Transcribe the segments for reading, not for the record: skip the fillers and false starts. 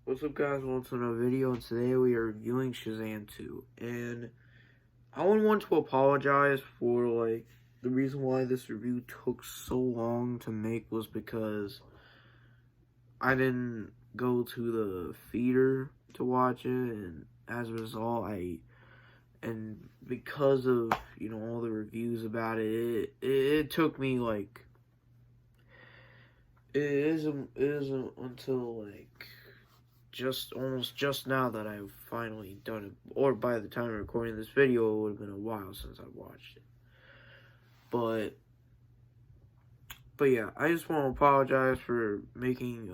What's up, guys? Welcome to another video, and today we are reviewing Shazam 2. And I would want to apologize for, the reason why this review took so long to make was because I didn't go to the theater to watch it, and as a result, and because of, all the reviews about it took me, it isn't until, almost just now that I've finally done it, or by the time of recording this video, it would have been a while since I watched it. But yeah, I just want to apologize for making,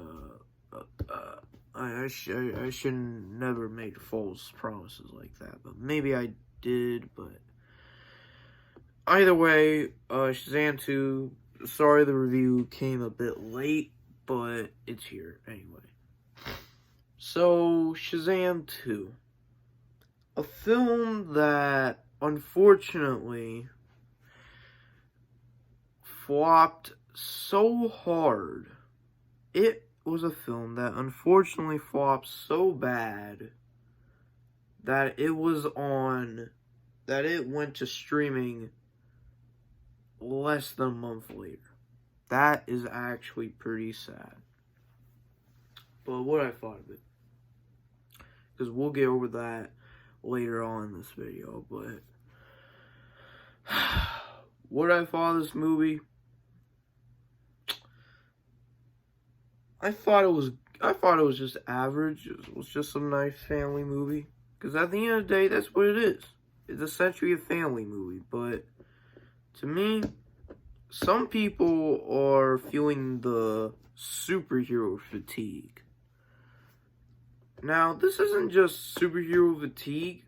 I should never make false promises like that, but maybe I did, but either way, Shazam 2, sorry the review came a bit late, but it's here anyway. So, Shazam 2. A film that, unfortunately, flopped so hard. It was a film that, unfortunately, flopped so bad that it went to streaming less than a month later. That is actually pretty sad. But what I thought of it, because we'll get over that later on in this video, but what I thought of this movie, I thought it was just average. It was just a nice family movie, because at the end of the day, that's what it is. It's essentially a family movie, but to me, some people are feeling the superhero fatigue. Now, this isn't just superhero fatigue.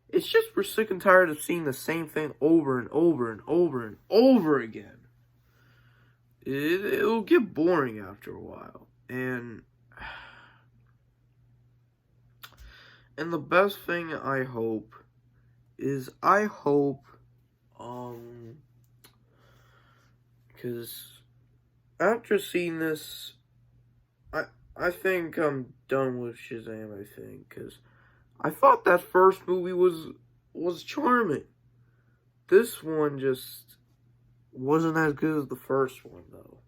It's just we're sick and tired of seeing the same thing over and over and over and over again. It'll get boring after a while. And the best thing I hope is because after seeing this, I think I'm done with Shazam, because I thought that first movie was charming. This one just wasn't as good as the first one, though.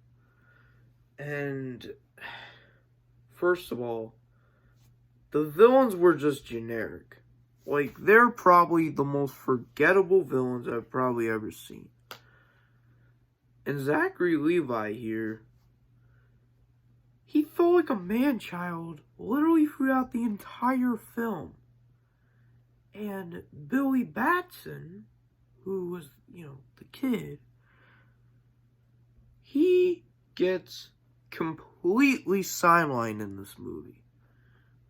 And, first of all, the villains were just generic. They're probably the most forgettable villains I've probably ever seen. And Zachary Levi here, he felt like a man-child literally throughout the entire film. And Billy Batson, who was, the kid, he gets completely sidelined in this movie.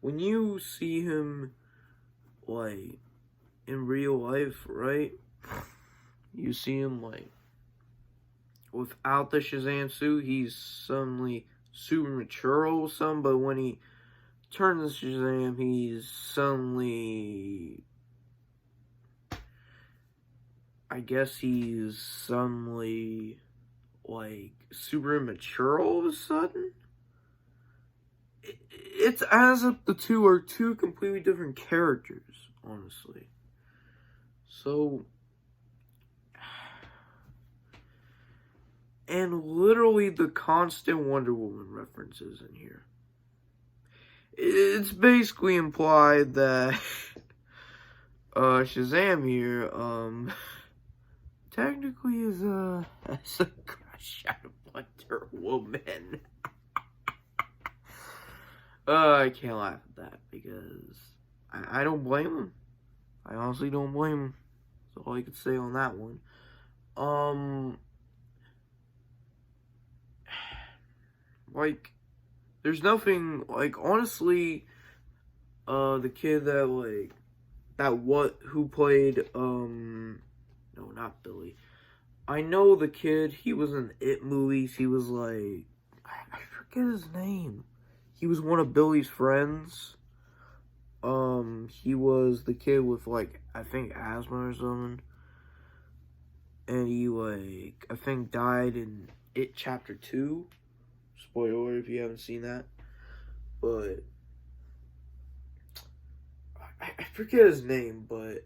When you see him, in real life, right? You see him, without the Shazam suit, he's suddenly super mature or something, but when he turns to Shazam, he's suddenly, I guess he's suddenly, super immature all of a sudden. It's as if the two are two completely different characters, honestly. So, and literally the constant Wonder Woman references in here. It's basically implied that Shazam here, technically is a crush on Wonder Woman. I can't laugh at that because I don't blame him. I honestly don't blame him. That's all I could say on that one. There's nothing, honestly, the kid who played, no, not Billy. I know the kid, he was in It movies, he was I forget his name. He was one of Billy's friends. He was the kid with, I think asthma or something. And he, I think died in It Chapter 2. Spoiler if you haven't seen that. But I forget his name, but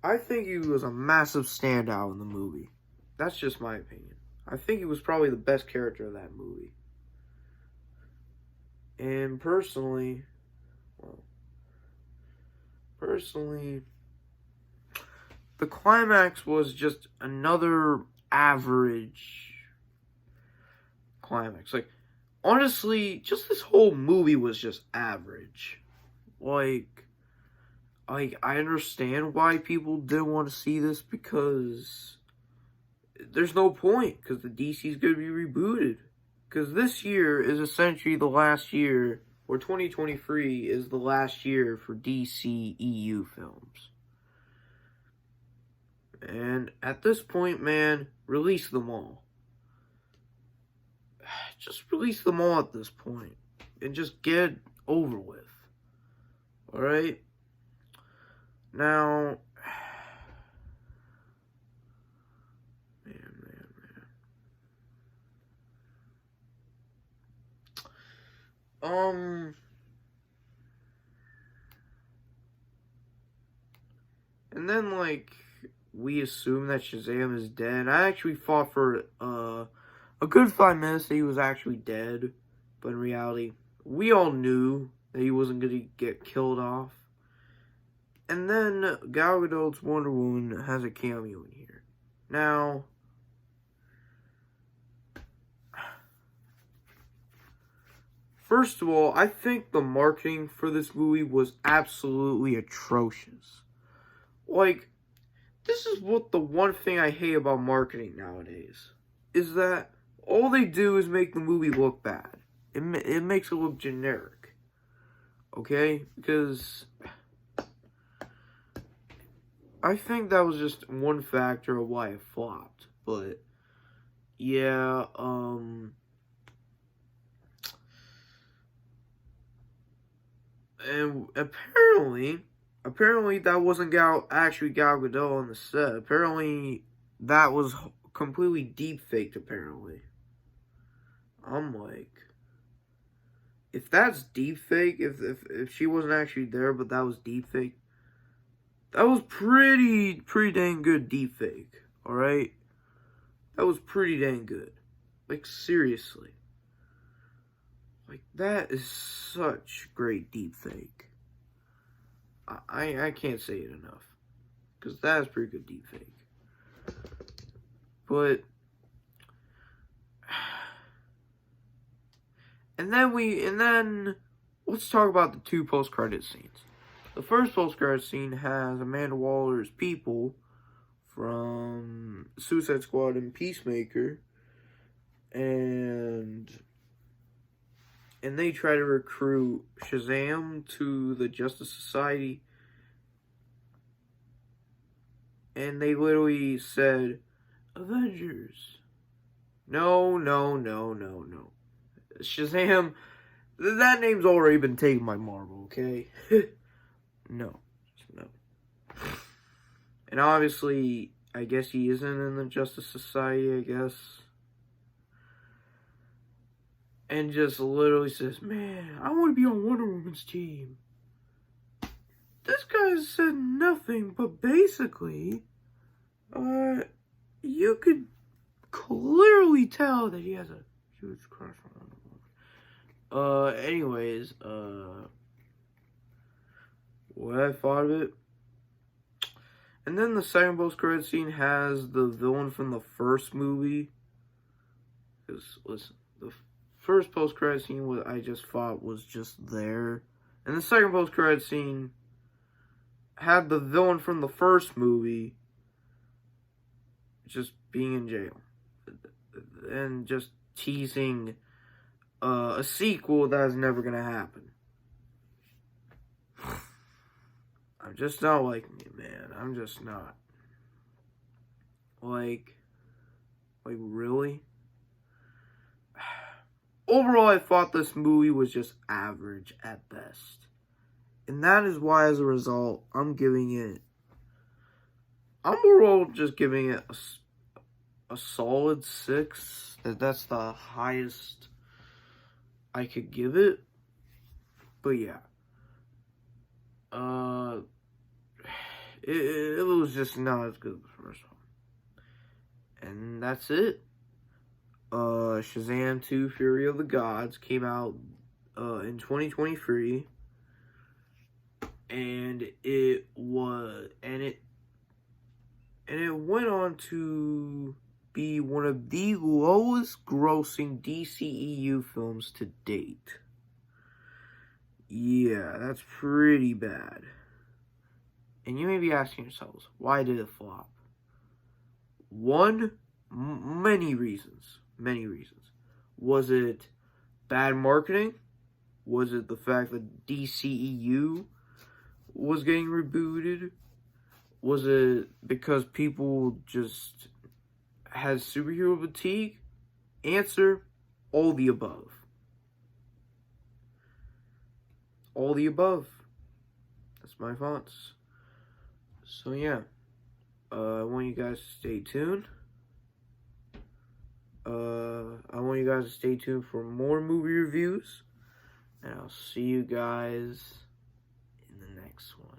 I think he was a massive standout in the movie. That's just my opinion. I think he was probably the best character of that movie. And personally, the climax was just another average climax. Like, honestly, just this whole movie was just average. Like, I understand why people didn't want to see this, because there's no point, because the DC's going to be rebooted. Because this year is essentially the last year, or 2023 is the last year for DC EU films. And at this point, man, release them all. Just release them all at this point. And just get it over with. Alright? Now, and then, like, we assume that Shazam is dead. I actually thought for a good 5 minutes that he was actually dead, but in reality, we all knew that he wasn't going to get killed off. And then Gal Gadot's Wonder Woman has a cameo in here. Now, first of all, I think the marketing for this movie was absolutely atrocious. Like, this is what the one thing I hate about marketing nowadays, is that all they do is make the movie look bad. It makes it look generic. Okay? Because I think that was just one factor of why it flopped. But, yeah, and apparently that wasn't actually Gal Gadot on the set. Apparently that was completely deep faked, apparently. I'm like, if that's deep fake, if she wasn't actually there but that was deep fake, that was pretty dang good deep fake, alright? That was pretty dang good. Like, seriously. Like, that is such great deep fake. I can't say it enough, because that is pretty good deep fake. But and then let's talk about the 2 post-credit scenes. The first post-credit scene has Amanda Waller's people from Suicide Squad and Peacemaker, and they try to recruit Shazam to the Justice Society. And they literally said, Avengers. No. Shazam, that name's already been taken by Marvel, okay? No. And obviously, I guess he isn't in the Justice Society, I guess. And just literally says, man, I want to be on Wonder Woman's team. This guy said nothing, but basically, you could clearly tell that he has a huge crush on Wonder Woman. Anyways, what I thought of it. And then the second post-credit scene has the villain from the first movie. Because, listen, the first post-credit scene, what I just thought was just there. And the second post-credit scene had the villain from the first movie just being in jail. And just teasing a sequel that is never going to happen. I'm just not liking it, man. I'm just not. Like, really? Overall, I thought this movie was just average at best. And that is why, as a result, I'm overall just giving it a solid 6. That's the highest I could give it. But yeah. Uh, it was just not as good as the first one. And that's it. Shazam 2 Fury of the Gods came out in 2023, and it went on to be one of the lowest grossing DCEU films to date. Yeah, that's pretty bad. And you may be asking yourselves, why did it flop? Many reasons. Many reasons. Was it bad marketing? Was it the fact that DCEU was getting rebooted? Was it because people just had superhero fatigue? Answer, all the above. All the above. That's my thoughts. So yeah, I want you guys to stay tuned. I want you guys to stay tuned for more movie reviews. And I'll see you guys in the next one.